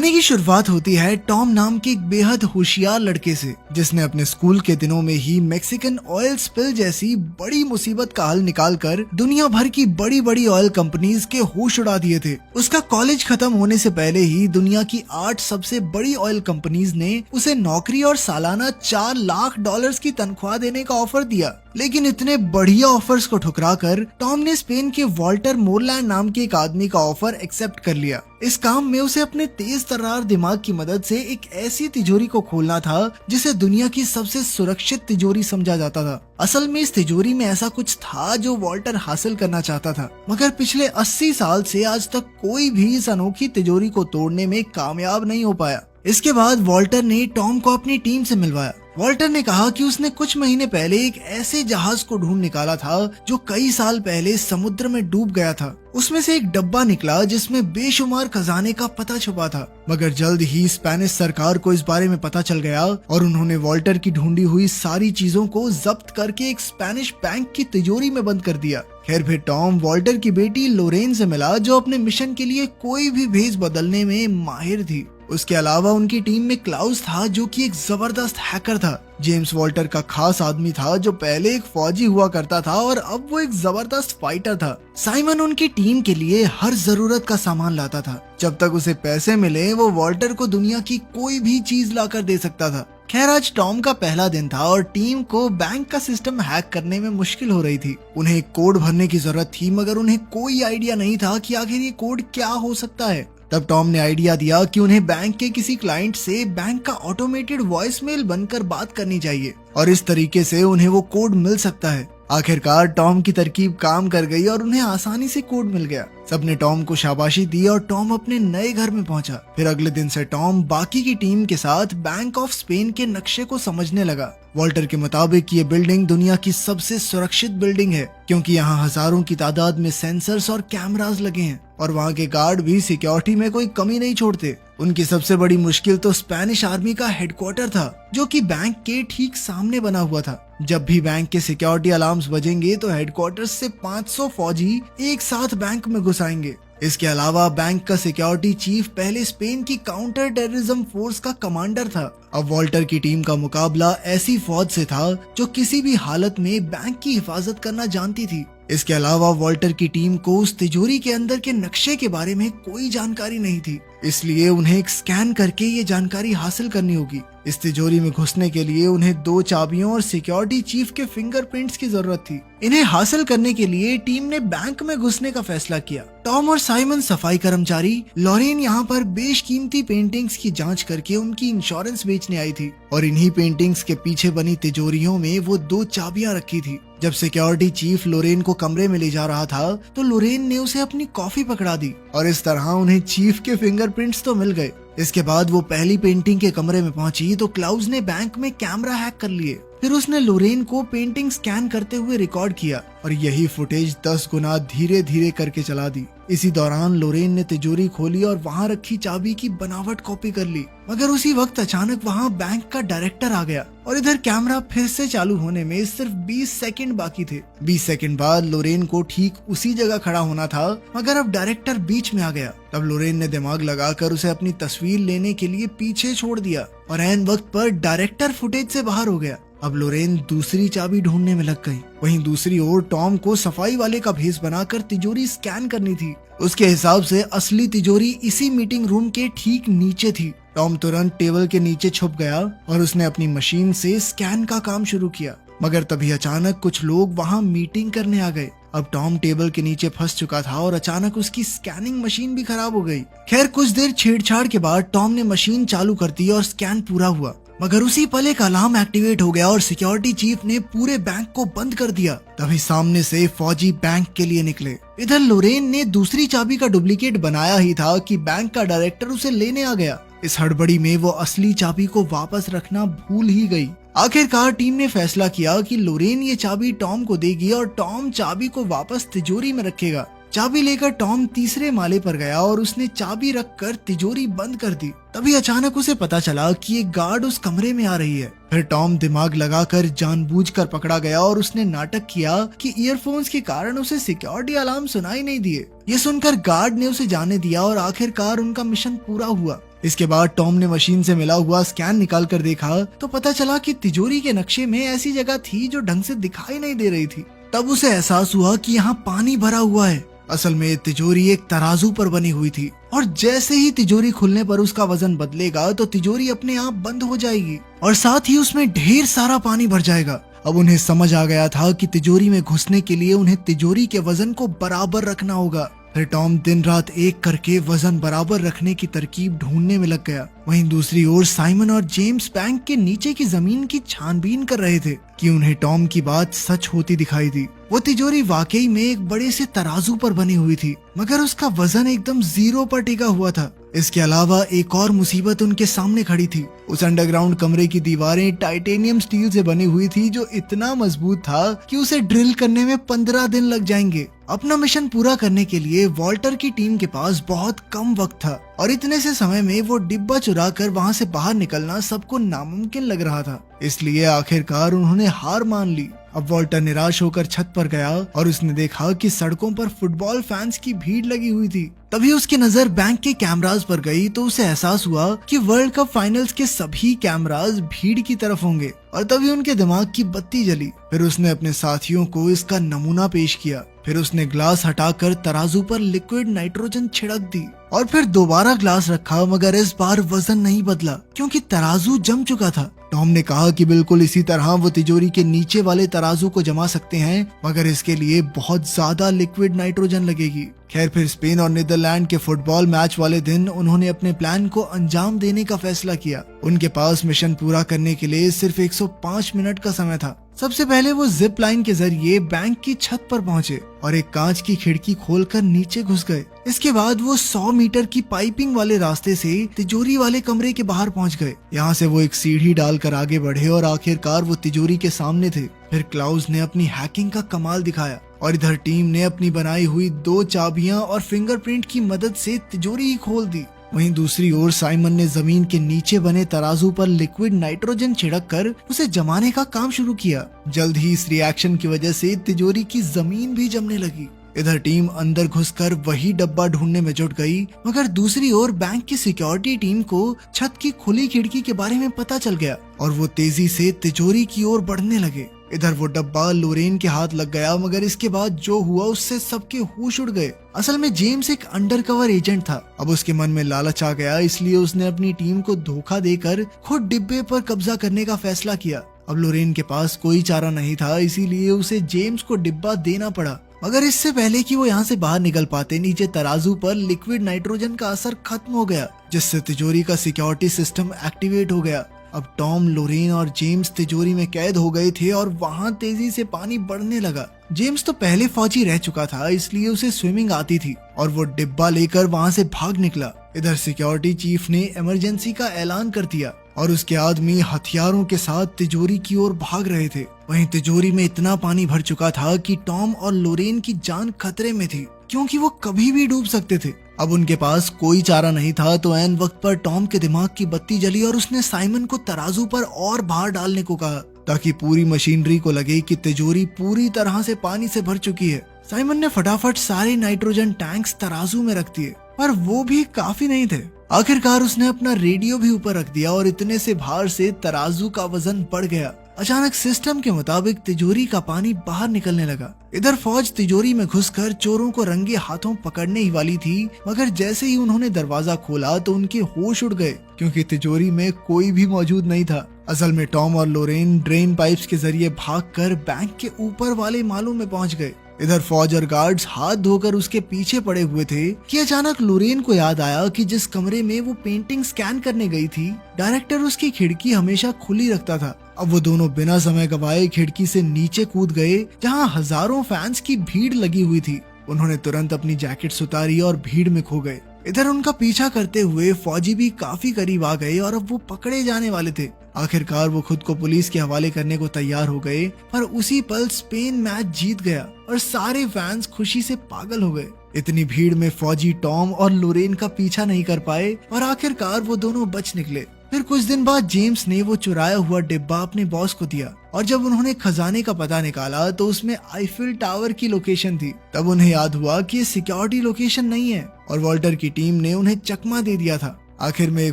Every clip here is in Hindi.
कहानी की शुरुआत होती है टॉम नाम के एक बेहद होशियार लड़के से, जिसने अपने स्कूल के दिनों में ही मैक्सिकन ऑयल स्पिल जैसी बड़ी मुसीबत का हल निकालकर दुनिया भर की बड़ी बड़ी ऑयल कंपनीज के होश उड़ा दिए थे। उसका कॉलेज खत्म होने से पहले ही दुनिया की 8 सबसे बड़ी ऑयल कंपनीज ने उसे नौकरी और सालाना $4 लाख की तनख्वाह देने का ऑफर दिया। लेकिन इतने बढ़िया ऑफर्स को ठुकराकर टॉम ने स्पेन के वॉल्टर मोरलैंड नाम के एक आदमी का ऑफर एक्सेप्ट कर लिया। इस काम में उसे अपने तेज तर्रार दिमाग की मदद से एक ऐसी तिजोरी को खोलना था जिसे दुनिया की सबसे सुरक्षित तिजोरी समझा जाता था। असल में इस तिजोरी में ऐसा कुछ था जो वॉल्टर हासिल करना चाहता था, मगर पिछले 80 साल से आज तक कोई भी इस अनोखी तिजोरी को तोड़ने में कामयाब नहीं हो पाया। इसके बाद वॉल्टर ने टॉम को अपनी टीम से मिलवाया। वॉल्टर ने कहा कि उसने कुछ महीने पहले एक ऐसे जहाज को ढूंढ निकाला था जो कई साल पहले समुद्र में डूब गया था। उसमें से एक डब्बा निकला जिसमें बेशुमार खजाने का पता छुपा था, मगर जल्द ही स्पेनिश सरकार को इस बारे में पता चल गया और उन्होंने वॉल्टर की ढूंढी हुई सारी चीजों को जब्त करके एक स्पेनिश बैंक की तिजोरी में बंद कर दिया। खैर फिर टॉम वॉल्टर की बेटी लोरेन से मिला, जो अपने मिशन के लिए कोई भी भेस बदलने में माहिर थी। उसके अलावा उनकी टीम में क्लाउस था, जो कि एक जबरदस्त हैकर था। जेम्स वॉल्टर का खास आदमी था, जो पहले एक फौजी हुआ करता था और अब वो एक जबरदस्त फाइटर था। साइमन उनकी टीम के लिए हर जरूरत का सामान लाता था। जब तक उसे पैसे मिले वो वॉल्टर को दुनिया की कोई भी चीज लाकर दे सकता था। खैर आज टॉम का पहला दिन था और टीम को बैंक का सिस्टम हैक करने में मुश्किल हो रही थी। उन्हें एक कोड भरने की जरूरत थी, मगर उन्हें कोई आइडिया नहीं था कि आखिर ये कोड क्या हो सकता है। तब टॉम ने आइडिया दिया कि उन्हें बैंक के किसी क्लाइंट से बैंक का ऑटोमेटेड वॉइसमेल बनकर बात करनी चाहिए और इस तरीके से उन्हें वो कोड मिल सकता है। आखिरकार टॉम की तरकीब काम कर गई और उन्हें आसानी से कोड मिल गया। सबने टॉम को शाबाशी दी और टॉम अपने नए घर में पहुंचा। फिर अगले दिन से टॉम बाकी की टीम के साथ बैंक ऑफ स्पेन के नक्शे को समझने लगा। वॉल्टर के मुताबिक ये बिल्डिंग दुनिया की सबसे सुरक्षित बिल्डिंग है, क्योंकि यहाँ हजारों की तादाद में सेंसर्स और कैमरास लगे हैं और वहाँ के गार्ड भी सिक्योरिटी में कोई कमी नहीं छोड़ते। उनकी सबसे बड़ी मुश्किल तो स्पेनिश आर्मी का हेडक्वार्टर था, जो कि बैंक के ठीक सामने बना हुआ था। जब भी बैंक के सिक्योरिटी अलार्म्स बजेंगे तो हेडक्वार्टर से 500 फौजी एक साथ बैंक में घुस आएंगे। इसके अलावा बैंक का सिक्योरिटी चीफ पहले स्पेन की काउंटर टेररिज्म फोर्स का कमांडर था। अब वॉल्टर की टीम का मुकाबला ऐसी फौज से था जो किसी भी हालत में बैंक की हिफाजत करना जानती थी। इसके अलावा वॉल्टर की टीम को उस तिजोरी के अंदर के नक्शे के बारे में कोई जानकारी नहीं थी, इसलिए उन्हें एक स्कैन करके ये जानकारी हासिल करनी होगी। इस तिजोरी में घुसने के लिए उन्हें 2 चाबियों और सिक्योरिटी चीफ के फिंगरप्रिंट्स की जरूरत थी। इन्हें हासिल करने के लिए टीम ने बैंक में घुसने का फैसला किया। टॉम और साइमन सफाई कर्मचारी, लॉरेन यहाँ पर बेशकीमती पेंटिंग्स की जांच करके उनकी इंश्योरेंस बेचने आई थी और इन्हीं पेंटिंग्स के पीछे बनी तिजोरियों में वो 2 चाबियां रखी थी। जब सिक्योरिटी चीफ लोरेन को कमरे में ले जा रहा था तो लोरेन ने उसे अपनी कॉफी पकड़ा दी और इस तरह उन्हें चीफ के फिंगरप्रिंट्स तो मिल गए। इसके बाद वो पहली पेंटिंग के कमरे में पहुंची तो क्लाउस ने बैंक में कैमरा हैक कर लिए। फिर उसने लोरेन को पेंटिंग स्कैन करते हुए रिकॉर्ड किया और यही फुटेज 10 गुना धीरे धीरे करके चला दी। इसी दौरान लोरेन ने तिजोरी खोली और वहाँ रखी चाबी की बनावट कॉपी कर ली, मगर उसी वक्त अचानक वहाँ बैंक का डायरेक्टर आ गया और इधर कैमरा फिर से चालू होने में सिर्फ 20 सेकंड बाकी थे। 20 सेकंड बाद लोरेन को ठीक उसी जगह खड़ा होना था, मगर अब डायरेक्टर बीच में आ गया। तब लोरेन ने दिमाग लगाकर उसे अपनी तस्वीर लेने के लिए पीछे छोड़ दिया और ऐन वक्त पर डायरेक्टर फुटेज से बाहर हो गया। अब लोरेन दूसरी चाबी ढूंढने में लग गई। वहीं दूसरी ओर टॉम को सफाई वाले का भेस बनाकर तिजोरी स्कैन करनी थी। उसके हिसाब से असली तिजोरी इसी मीटिंग रूम के ठीक नीचे थी। टॉम तुरंत टेबल के नीचे छुप गया और उसने अपनी मशीन से स्कैन का काम शुरू किया, मगर तभी अचानक कुछ लोग वहाँ मीटिंग करने आ गए। अब टॉम टेबल के नीचे फंस चुका था और अचानक उसकी स्कैनिंग मशीन भी खराब हो गई। खैर कुछ देर छेड़छाड़ के बाद टॉम ने मशीन चालू कर दी और स्कैन पूरा हुआ, मगर उसी पल एक अलार्म एक्टिवेट हो गया और सिक्योरिटी चीफ ने पूरे बैंक को बंद कर दिया। तभी सामने से फौजी बैंक के लिए निकले। इधर लोरेन ने दूसरी चाबी का डुप्लीकेट बनाया ही था कि बैंक का डायरेक्टर उसे लेने आ गया। इस हड़बड़ी में वो असली चाबी को वापस रखना भूल ही गई। आखिरकार टीम ने फैसला किया कि लोरेन ये चाबी टॉम को देगी और टॉम चाबी को वापस तिजोरी में रखेगा। चाबी लेकर टॉम तीसरे माले पर गया और उसने चाबी रखकर तिजोरी बंद कर दी। तभी अचानक उसे पता चला कि एक गार्ड उस कमरे में आ रही है। फिर टॉम दिमाग लगाकर जानबूझकर पकड़ा गया और उसने नाटक किया कि ईयरफोन्स के कारण उसे सिक्योरिटी अलार्म सुनाई नहीं दिए। ये सुनकर गार्ड ने उसे जाने दिया और आखिरकार उनका मिशन पूरा हुआ। इसके बाद टॉम ने मशीन से मिला हुआ स्कैन निकाल कर देखा तो पता चला कि तिजोरी के नक्शे में ऐसी जगह थी जो ढंग से दिखाई नहीं दे रही थी। तब उसे एहसास हुआ कि यहाँ पानी भरा हुआ है। असल में तिजोरी एक तराजू पर बनी हुई थी और जैसे ही तिजोरी खुलने पर उसका वजन बदलेगा तो तिजोरी अपने आप बंद हो जाएगी और साथ ही उसमें ढेर सारा पानी भर जाएगा। अब उन्हें समझ आ गया था कि तिजोरी में घुसने के लिए उन्हें तिजोरी के वजन को बराबर रखना होगा। फिर टॉम दिन रात एक करके वजन बराबर रखने की तरकीब ढूंढने में लग गया। वहीं दूसरी ओर साइमन और जेम्स बैंक के नीचे की जमीन की छानबीन कर रहे थे कि उन्हें टॉम की बात सच होती दिखाई दी। वो तिजोरी वाकई में एक बड़े से तराजू पर बनी हुई थी, मगर उसका वजन एकदम 0 पर टिका हुआ था। इसके अलावा एक और मुसीबत उनके सामने खड़ी थी। उस अंडरग्राउंड कमरे की दीवारें टाइटेनियम स्टील से बनी हुई थी जो इतना मजबूत था कि उसे ड्रिल करने में 15 दिन लग जाएंगे। अपना मिशन पूरा करने के लिए वॉल्टर की टीम के पास बहुत कम वक्त था और इतने से समय में वो डिब्बा चुरा कर वहाँ से बाहर निकलना सबको नामुमकिन लग रहा था। इसलिए आखिरकार उन्होंने हार मान ली। अब वॉल्टर निराश होकर छत पर गया और उसने देखा कि सड़कों पर फुटबॉल फैंस की भीड़ लगी हुई थी। तभी उसकी नजर बैंक के कैमरास पर गई तो उसे एहसास हुआ कि वर्ल्ड कप फाइनल्स के सभी कैमरास भीड़ की तरफ होंगे और तभी उनके दिमाग की बत्ती जली। फिर उसने अपने साथियों को इसका नमूना पेश किया। फिर उसने ग्लास हटाकर तराजू पर लिक्विड नाइट्रोजन छिड़क दी और फिर दोबारा ग्लास रखा, मगर इस बार वजन नहीं बदला क्योंकि तराजू जम चुका था। टॉम ने कहा कि बिल्कुल इसी तरह वो तिजोरी के नीचे वाले तराजू को जमा सकते हैं, मगर इसके लिए बहुत ज्यादा लिक्विड नाइट्रोजन लगेगी। खैर, फिर स्पेन और नीदरलैंड के फुटबॉल मैच वाले दिन उन्होंने अपने प्लान को अंजाम देने का फैसला किया। उनके पास मिशन पूरा करने के लिए सिर्फ 105 मिनट का समय था। सबसे पहले वो जिप लाइन के जरिए बैंक की छत पर पहुंचे और एक कांच की खिड़की खोलकर नीचे घुस गए। इसके बाद वो 100 मीटर की पाइपिंग वाले रास्ते से तिजोरी वाले कमरे के बाहर पहुंच गए। यहाँ से वो एक सीढ़ी डालकर आगे बढ़े और आखिरकार वो तिजोरी के सामने थे। फिर क्लाउज ने अपनी हैकिंग का कमाल दिखाया और इधर टीम ने अपनी बनाई हुई 2 चाबियां और फिंगरप्रिंट की मदद से तिजोरी ही खोल दी। वहीं दूसरी ओर साइमन ने जमीन के नीचे बने तराजू पर लिक्विड नाइट्रोजन छिड़क कर उसे जमाने का काम शुरू किया। जल्द ही इस रिएक्शन की वजह से तिजोरी की जमीन भी जमने लगी। इधर टीम अंदर घुसकर वही डब्बा ढूंढने में जुट गई, मगर दूसरी ओर बैंक की सिक्योरिटी टीम को छत की खुली खिड़की के बारे में पता चल गया और वो तेजी से तिजोरी की ओर बढ़ने लगे। इधर वो डब्बा लोरेन के हाथ लग गया, मगर इसके बाद जो हुआ उससे सबके होश उड़ गए। असल में जेम्स एक अंडरकवर एजेंट था। अब उसके मन में लालच आ गया, इसलिए उसने अपनी टीम को धोखा देकर खुद डिब्बे पर कब्जा करने का फैसला किया। अब लोरेन के पास कोई चारा नहीं था, इसीलिए उसे जेम्स को डिब्बा देना पड़ा। मगर इससे पहले कि वो यहाँ से बाहर निकल पाते, नीचे तराजू पर लिक्विड नाइट्रोजन का असर खत्म हो गया, जिससे तिजोरी का सिक्योरिटी सिस्टम एक्टिवेट हो गया। अब टॉम, लोरेन और जेम्स तिजोरी में कैद हो गए थे और वहाँ तेजी से पानी बढ़ने लगा। जेम्स तो पहले फौजी रह चुका था, इसलिए उसे स्विमिंग आती थी और वो डिब्बा लेकर वहाँ से भाग निकला। इधर सिक्योरिटी चीफ ने इमरजेंसी का ऐलान कर दिया और उसके आदमी हथियारों के साथ तिजोरी की ओर भाग रहे थे। वहीं तिजोरी में इतना पानी भर चुका था कि टॉम और लोरेन की जान खतरे में थी, क्योंकि वो कभी भी डूब सकते थे। अब उनके पास कोई चारा नहीं था, तो ऐन वक्त पर टॉम के दिमाग की बत्ती जली और उसने साइमन को तराजू पर और बाहर डालने को कहा, ताकि पूरी मशीनरी को लगे कि तिजोरी पूरी तरह से पानी से भर चुकी है। साइमन ने फटाफट सारे नाइट्रोजन टैंक्स तराजू में रख दिए, पर वो भी काफी नहीं थे। आखिरकार उसने अपना रेडियो भी ऊपर रख दिया और इतने से भार से तराजू का वजन बढ़ गया। अचानक सिस्टम के मुताबिक तिजोरी का पानी बाहर निकलने लगा। इधर फौज तिजोरी में घुसकर चोरों को रंगे हाथों पकड़ने ही वाली थी, मगर जैसे ही उन्होंने दरवाजा खोला तो उनके होश उड़ गए, क्योंकि तिजोरी में कोई भी मौजूद नहीं था। असल में टॉम और लोरेन ड्रेन पाइप्स के जरिए भागकर बैंक के ऊपर वाले मालों में पहुंच गए। इधर फौज और गार्ड्स हाथ धोकर उसके पीछे पड़े हुए थे कि अचानक लोरेन को याद आया कि जिस कमरे में वो पेंटिंग स्कैन करने गई थी, डायरेक्टर उसकी खिड़की हमेशा खुली रखता था। अब वो दोनों बिना समय गवाए खिड़की से नीचे कूद गए, जहां हजारों फैंस की भीड़ लगी हुई थी। उन्होंने तुरंत अपनी जैकेट्स उतारी और भीड़ में खो गए। इधर उनका पीछा करते हुए फौजी भी काफी करीब आ गए और अब वो पकड़े जाने वाले थे। आखिरकार वो खुद को पुलिस के हवाले करने को तैयार हो गए, पर उसी पल स्पेन मैच जीत गया और सारे फैंस खुशी से पागल हो गए। इतनी भीड़ में फौजी टॉम और लोरेन का पीछा नहीं कर पाए और आखिरकार वो दोनों बच निकले। फिर कुछ दिन बाद जेम्स ने वो चुराया हुआ डिब्बा अपने बॉस को दिया और जब उन्होंने खजाने का पता निकाला तो उसमें आईफिल टावर की लोकेशन थी। तब उन्हें याद हुआ कि ये सिक्योरिटी लोकेशन नहीं है और वॉल्टर की टीम ने उन्हें चकमा दे दिया था। आखिर में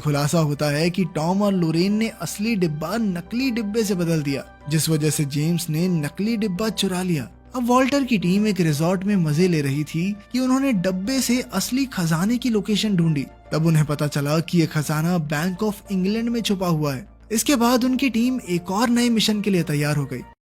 खुलासा होता है कि टॉम और लोरेन ने असली डिब्बा नकली डिब्बे से बदल दिया, जिस वजह से जेम्स ने नकली डिब्बा चुरा लिया। अब वॉल्टर की टीम एक रिजॉर्ट में मजे ले रही थी कि उन्होंने डब्बे से असली खजाने की लोकेशन ढूंढी। तब उन्हें पता चला कि ये खजाना बैंक ऑफ इंग्लैंड में छुपा हुआ है। इसके बाद उनकी टीम एक और नए मिशन के लिए तैयार हो गई।